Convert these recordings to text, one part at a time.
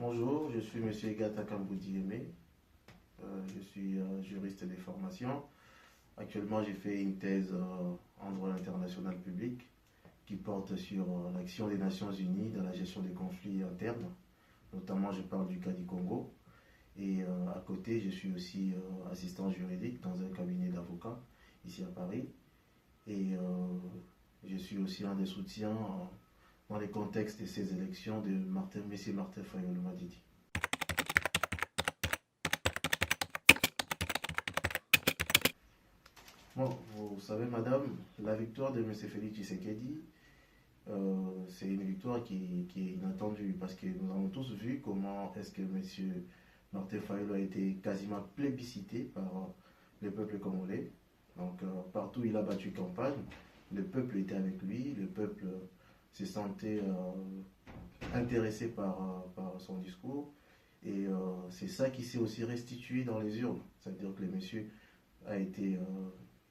Bonjour, je suis M. Egata Kamboudi Aimé. Je suis juriste de formation. Actuellement, j'ai fait une thèse en droit international public qui porte sur l'action des Nations Unies dans la gestion des conflits internes. Notamment, je parle du cas du Congo. Et à côté, je suis aussi assistant juridique dans un cabinet d'avocats ici à Paris. Et je suis aussi un des soutiens dans les contextes de ces élections de M. Martin Fayulu Madidi. Bon, vous savez, madame, la victoire de M. Félix Tshisekedi, c'est une victoire qui est inattendue parce que nous avons tous vu comment est-ce que M. Martin Fayulu a été quasiment plébiscité par le peuple congolais. Donc, partout où il a battu campagne, le peuple était avec lui, le peuple se sentait intéressé par son discours. Et c'est ça qui s'est aussi restitué dans les urnes. C'est-à-dire que le monsieur a été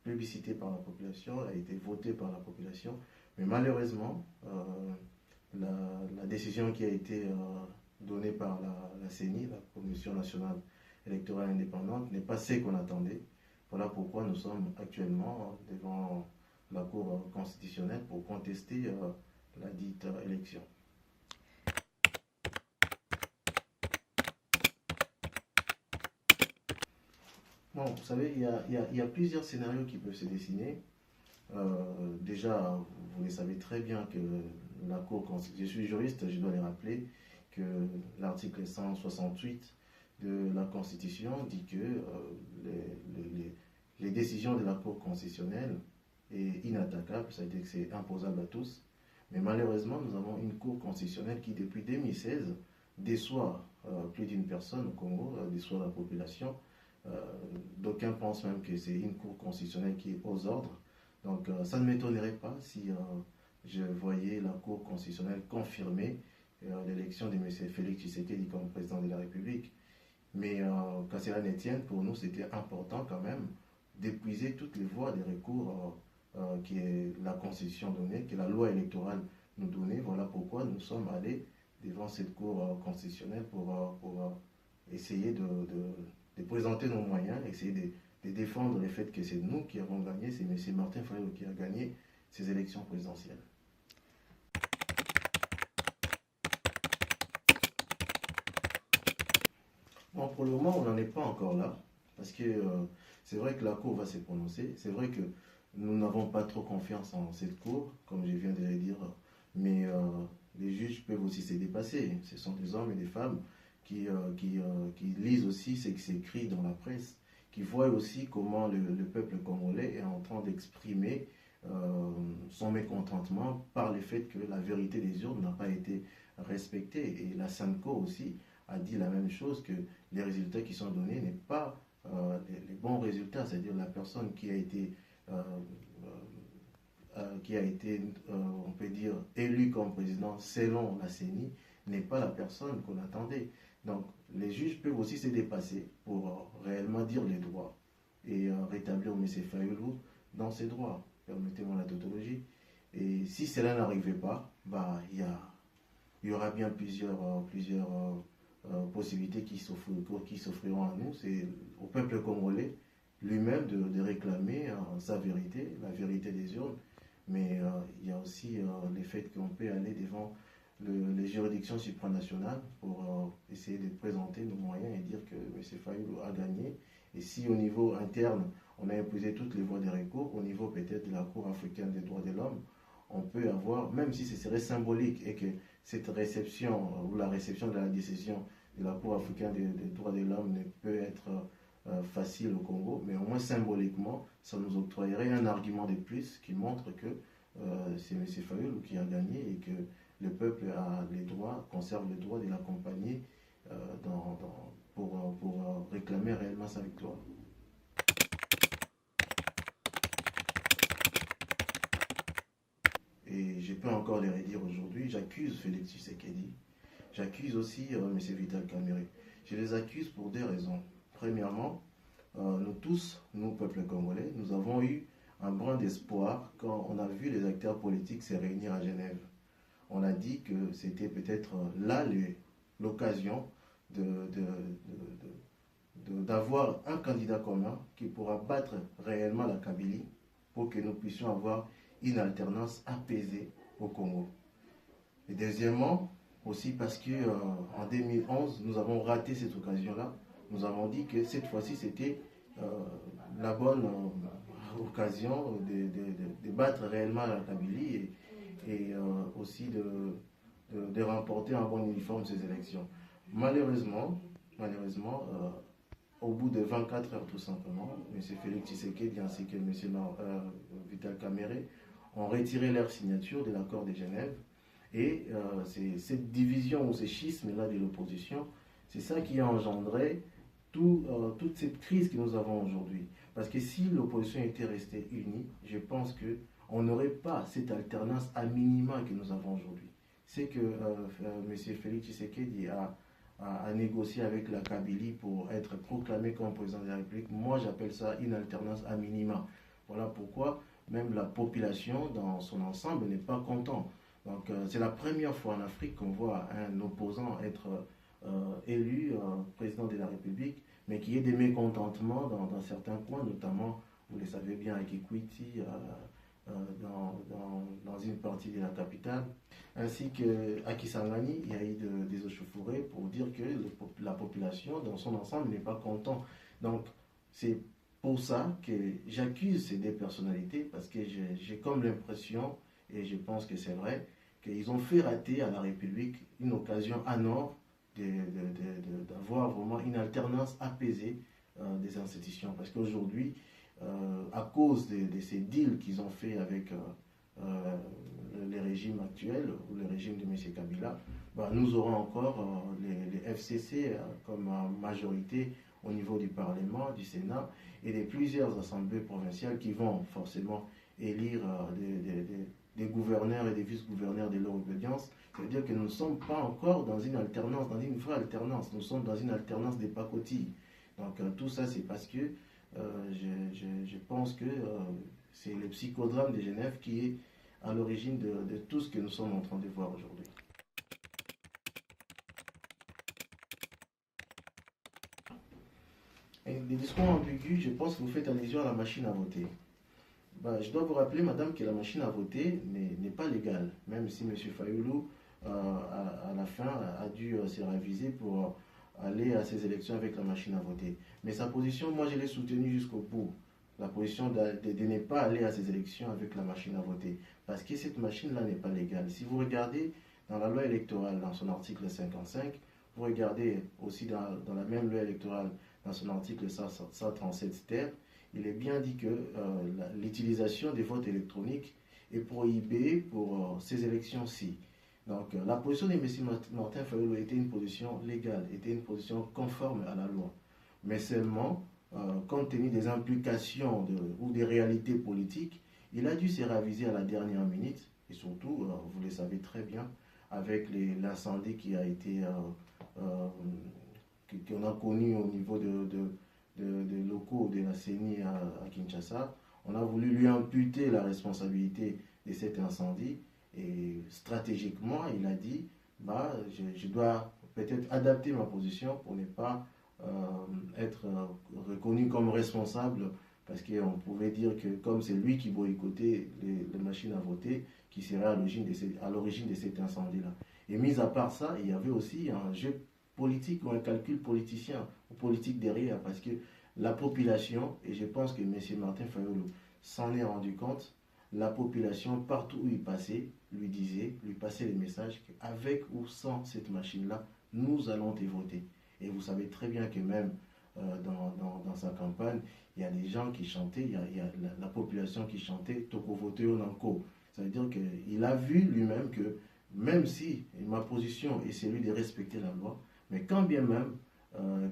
plébiscité par la population, a été voté par la population. Mais malheureusement, la décision qui a été donnée par la CENI, la Commission nationale électorale indépendante, n'est pas ce qu'on attendait. Voilà pourquoi nous sommes actuellement devant la Cour constitutionnelle pour contester la dite élection. Bon, vous savez, il y a plusieurs scénarios qui peuvent se dessiner. Déjà, vous le savez très bien que la Cour constitutionnelle, je suis juriste, je dois les rappeler, que l'article 168 de la Constitution dit que les décisions de la Cour constitutionnelle est inattaquable, c'est-à-dire que c'est imposable à tous. Mais malheureusement, nous avons une Cour constitutionnelle qui, depuis 2016, déçoit plus d'une personne au Congo, déçoit la population. D'aucuns pensent même que c'est une Cour constitutionnelle qui est aux ordres. Donc ça ne m'étonnerait pas si je voyais la Cour constitutionnelle confirmer l'élection de M. Félix Tshisekedi comme président de la République. Mais qu'à cela ne tienne, pour nous, c'était important quand même d'épuiser toutes les voies des recours que la Constitution donnait, que la loi électorale nous donnait. Voilà pourquoi nous sommes allés devant cette Cour constitutionnelle pour essayer de présenter nos moyens, essayer de défendre le fait que c'est nous qui avons gagné, c'est M. Martin Fayulu qui a gagné ces élections présidentielles. Bon, pour le moment, on n'en est pas encore là, parce que c'est vrai que la Cour va se prononcer, c'est vrai que nous n'avons pas trop confiance en cette Cour, comme je viens de le dire, mais les juges peuvent aussi se dépasser. Ce sont des hommes et des femmes qui lisent aussi ce qui s'écrit dans la presse, qui voient aussi comment le peuple congolais est en train d'exprimer son mécontentement par le fait que la vérité des urnes n'a pas été respectée. Et la SENCO aussi a dit la même chose, que les résultats qui sont donnés n'est pas les bons résultats, c'est-à-dire la personne qui a été on peut dire, élue comme président selon la CENI n'est pas la personne qu'on attendait. Donc les juges peuvent aussi se dépasser pour réellement dire les droits et rétablir M. Fayulu dans ses droits. Permettez-moi la tautologie. Et si cela n'arrivait pas, il y aura bien plusieurs possibilités qui s'offriront à nous. C'est au peuple congolais lui-même de réclamer sa vérité, la vérité des urnes. Mais il y a aussi le fait qu'on peut aller devant les juridictions supranationales pour essayer de présenter nos moyens et dire que M. Fayulu a gagné. Et si au niveau interne, on a épuisé toutes les voies des recours, au niveau peut-être de la Cour africaine des droits de l'homme, on peut avoir, même si ce serait symbolique et que cette réception ou la réception de la décision de la Cour africaine des droits de l'homme ne peut être facile au Congo, mais au moins symboliquement, ça nous octroyerait un argument de plus qui montre que c'est M. Fayulu qui a gagné et que le peuple a les droits, conserve le droit de l'accompagner pour réclamer réellement sa victoire. Et je peux encore le redire aujourd'hui, j'accuse Félix Tshisekedi, j'accuse aussi M. Vital Kamerhe. Je les accuse pour deux raisons. Premièrement, nous tous, nous, peuple congolais, nous avons eu un brin d'espoir quand on a vu les acteurs politiques se réunir à Genève. On a dit que c'était peut-être là l'occasion d'avoir un candidat commun qui pourra battre réellement la Kabylie pour que nous puissions avoir une alternance apaisée au Congo. Et deuxièmement, aussi parce que en 2011, nous avons raté cette occasion-là. Nous avons dit que cette fois-ci, c'était la bonne occasion de battre réellement la Kabylie et aussi de remporter un bon uniforme ces élections. Malheureusement, au bout de 24 heures tout simplement, M. Félix Tshisekedi ainsi que M. Vital Kamerhe ont retiré leur signature de l'accord de Genève. Et c'est cette division ou ce schisme-là de l'opposition, c'est ça qui a engendré toute cette crise que nous avons aujourd'hui. Parce que si l'opposition était restée unie, je pense qu'on n'aurait pas cette alternance à minima que nous avons aujourd'hui. C'est que M. Félix Tshisekedi a négocié avec la Kabylie pour être proclamé comme président de la République. Moi, j'appelle ça une alternance à minima. Voilà pourquoi même la population dans son ensemble n'est pas contente. Donc c'est la première fois en Afrique qu'on voit un opposant être élu président de la République, mais qu'il y ait des mécontentements dans certains coins, notamment, vous le savez bien, à Kikwiti, dans une partie de la capitale, ainsi qu'à Kisangani, il y a eu des échauffourées pour dire que la population dans son ensemble n'est pas content. Donc c'est pour ça que j'accuse ces deux personnalités, parce que j'ai comme l'impression, et je pense que c'est vrai, qu'ils ont fait rater à la République une occasion en or d'avoir vraiment une alternance apaisée des institutions. Parce qu'aujourd'hui, à cause de ces deals qu'ils ont fait avec les régimes actuels, ou le régime de M. Kabila, nous aurons encore les FCC comme majorité au niveau du Parlement, du Sénat, et de plusieurs assemblées provinciales qui vont forcément élire des gouverneurs et des vice-gouverneurs de leur obédience. Ça veut dire que nous ne sommes pas encore dans une alternance, dans une vraie alternance. Nous sommes dans une alternance des pacotilles. Donc tout ça, c'est parce que je pense que c'est le psychodrame de Genève qui est à l'origine de tout ce que nous sommes en train de voir aujourd'hui. Et des discours ambigus, je pense que vous faites allusion à la machine à voter. Je dois vous rappeler, madame, que la machine à voter n'est pas légale, même si M. Fayoulou, à la fin, a dû se réviser pour aller à ces élections avec la machine à voter. Mais sa position, moi, je l'ai soutenue jusqu'au bout. La position de ne pas aller à ces élections avec la machine à voter. Parce que cette machine-là n'est pas légale. Si vous regardez dans la loi électorale, dans son article 55, vous regardez aussi dans la même loi électorale, dans son article 137 ter, il est bien dit que l'utilisation des votes électroniques est prohibée pour ces élections-ci. Donc la position de M. Martin Fayoulou était une position légale, était une position conforme à la loi. Mais seulement, compte tenu des implications ou des réalités politiques, il a dû se raviser à la dernière minute, et surtout, vous le savez très bien, avec l'incendie qui a été qu'on a connu au niveau des locaux de la CENI à Kinshasa. On a voulu lui imputer la responsabilité de cet incendie et stratégiquement, il a dit je dois peut-être adapter ma position pour ne pas être reconnu comme responsable, parce qu'on pouvait dire que comme c'est lui qui boycottait les machines à voter, qui serait à l'origine de cet incendie-là. Et mis à part ça, il y avait aussi un jeu politique ou un calcul politicien ou politique derrière, parce que la population, et je pense que M. Martin Fayoulou s'en est rendu compte, la population, partout où il passait, lui passait les messages qu'avec ou sans cette machine-là, nous allons te voter. Et vous savez très bien que même dans sa campagne, il y a des gens qui chantaient, il y a la population qui chantait Toko vote Onanko. Ça veut dire qu'il a vu lui-même que même si ma position est celui de respecter la loi, mais quand bien même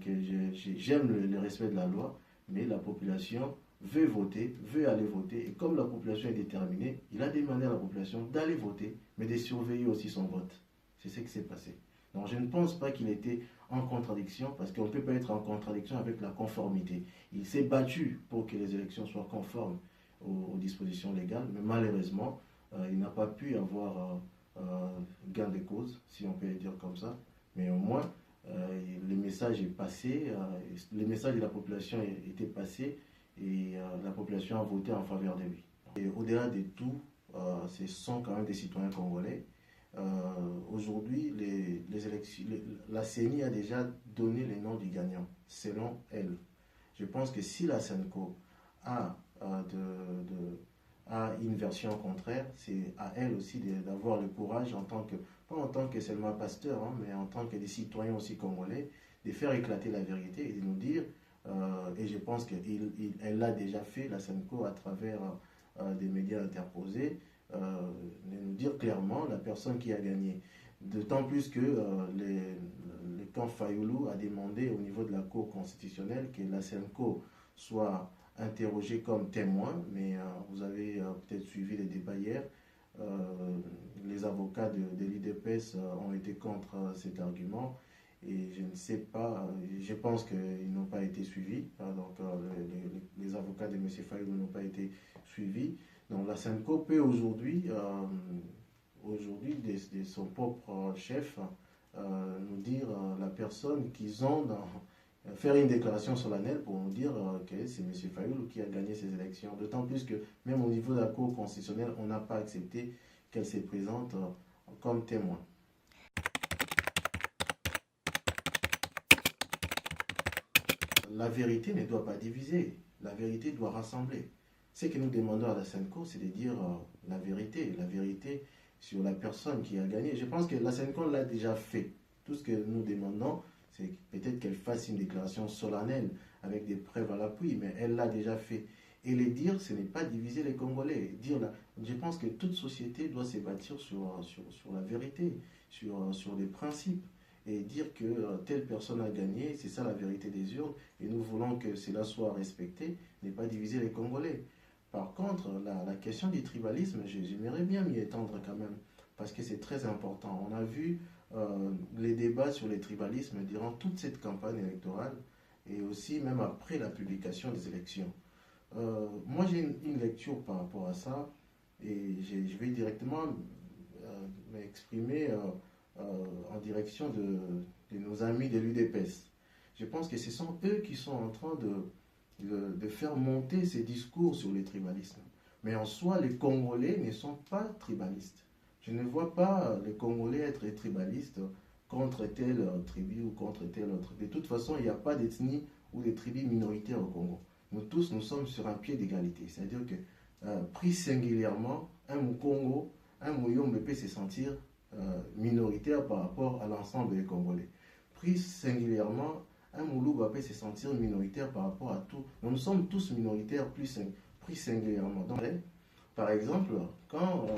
que j'aime le respect de la loi, mais la population veut voter, veut aller voter, et comme la population est déterminée, il a demandé à la population d'aller voter, mais de surveiller aussi son vote. C'est ce qui s'est passé. Donc je ne pense pas qu'il était en contradiction, parce qu'on ne peut pas être en contradiction avec la conformité. Il s'est battu pour que les élections soient conformes aux dispositions légales, mais malheureusement, il n'a pas pu avoir gain de cause, si on peut le dire comme ça, Mais au moins, le message est passé, le message de la population était passé et la population a voté en faveur de lui. Et au-delà de tout, ce sont quand même des citoyens congolais. Aujourd'hui, la CENI a déjà donné les noms du gagnant, selon elle. Je pense que si la SENCO a, a une version contraire, c'est à elle aussi d'avoir le courage, pas en tant que seulement pasteur, hein, mais en tant que des citoyens aussi congolais, de faire éclater la vérité et de nous dire, et je pense qu'elle l'a déjà fait, la SENCO, à travers des médias interposés, de nous dire clairement la personne qui a gagné. D'autant plus que le camp Fayoulou a demandé au niveau de la Cour constitutionnelle que la SENCO soit interrogée comme témoin, mais vous avez peut-être suivi les débats hier. Les avocats de l'IDPS ont été contre cet argument et je ne sais pas, je pense qu'ils n'ont pas été suivis. Donc les avocats de M. Fayoulou n'ont pas été suivis. Donc la SENCO peut aujourd'hui, de son propre chef, nous dire la personne qu'ils ont faire une déclaration solennelle pour nous dire que c'est M. Fayoulou qui a gagné ces élections. D'autant plus que même au niveau de la Cour constitutionnelle, on n'a pas accepté qu'elle se présente comme témoin. La vérité ne doit pas diviser, la vérité doit rassembler. Ce que nous demandons à la SENCO, c'est de dire la vérité sur la personne qui a gagné. Je pense que la SENCO l'a déjà fait. Tout ce que nous demandons, c'est peut-être qu'elle fasse une déclaration solennelle avec des preuves à l'appui, mais elle l'a déjà fait. Et le dire, ce n'est pas diviser les Congolais. Je pense que toute société doit se bâtir sur la vérité, sur les principes. Et dire que telle personne a gagné, c'est ça la vérité des urnes, et nous voulons que cela soit respecté, n'est pas diviser les Congolais. Par contre, la question du tribalisme, j'aimerais bien m'y étendre quand même, parce que c'est très important. On a vu les débats sur les tribalismes durant toute cette campagne électorale, et aussi même après la publication des élections. Moi, j'ai une lecture par rapport à ça, et je vais directement m'exprimer en direction de nos amis de l'UDPS. Je pense que ce sont eux qui sont en train de faire monter ces discours sur le tribalisme. Mais en soi, les Congolais ne sont pas tribalistes. Je ne vois pas les Congolais être tribalistes contre telle tribu ou contre telle autre. De toute façon, il n'y a pas d'ethnie ou de tribus minoritaires au Congo. Nous tous, nous sommes sur un pied d'égalité. C'est-à-dire que, pris singulièrement, un Mukongo, un Muyombe peut se sentir minoritaire par rapport à l'ensemble des Congolais. Pris singulièrement, un Moulouba peut se sentir minoritaire par rapport à tout. Nous sommes tous minoritaires pris singulièrement. Donc, par exemple, quand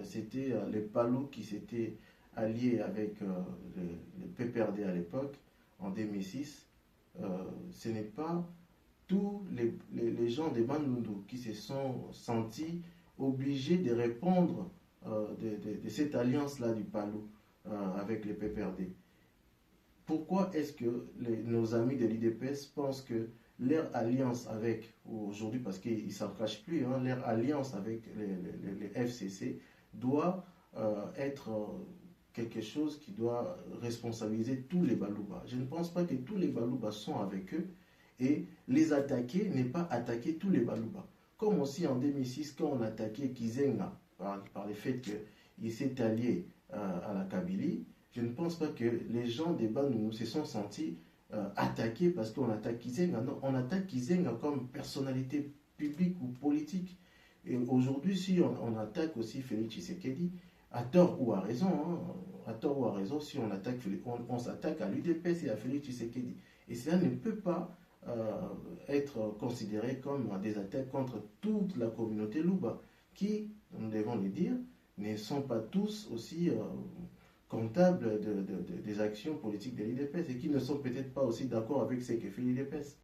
c'était les Palous qui s'étaient alliés avec le PPRD à l'époque, en 2006, ce n'est pas tous les gens de Bandundu qui se sont sentis obligés de répondre de cette alliance-là du Palou avec le PPRD. Pourquoi est-ce que nos amis de l'IDPS pensent que leur alliance avec, aujourd'hui parce qu'ils ne s'en cachent plus, hein, leur alliance avec les FCC doit être quelque chose qui doit responsabiliser tous les Balouba. Je ne pense pas que tous les Balouba sont avec eux, et les attaquer n'est pas attaquer tous les Balouba. Comme aussi en 2006, quand on attaquait Kizenga par le fait qu'il s'est allié à la Kabylie, je ne pense pas que les gens des Bandundu se sont sentis attaqués parce qu'on attaque Kizenga. Non, on attaque Kizenga comme personnalité publique ou politique. Et aujourd'hui, si on attaque aussi Félix Tshisekedi, à tort ou à raison, hein, à tort ou à raison, si on attaque, on s'attaque à l'UDPS et à Félix Tshisekedi. Et cela ne peut pas être considéré comme des attaques contre toute la communauté Louba, qui, nous devons le dire, ne sont pas tous aussi comptables des actions politiques de l'IDPS et qui ne sont peut-être pas aussi d'accord avec ce que fait l'IDPS.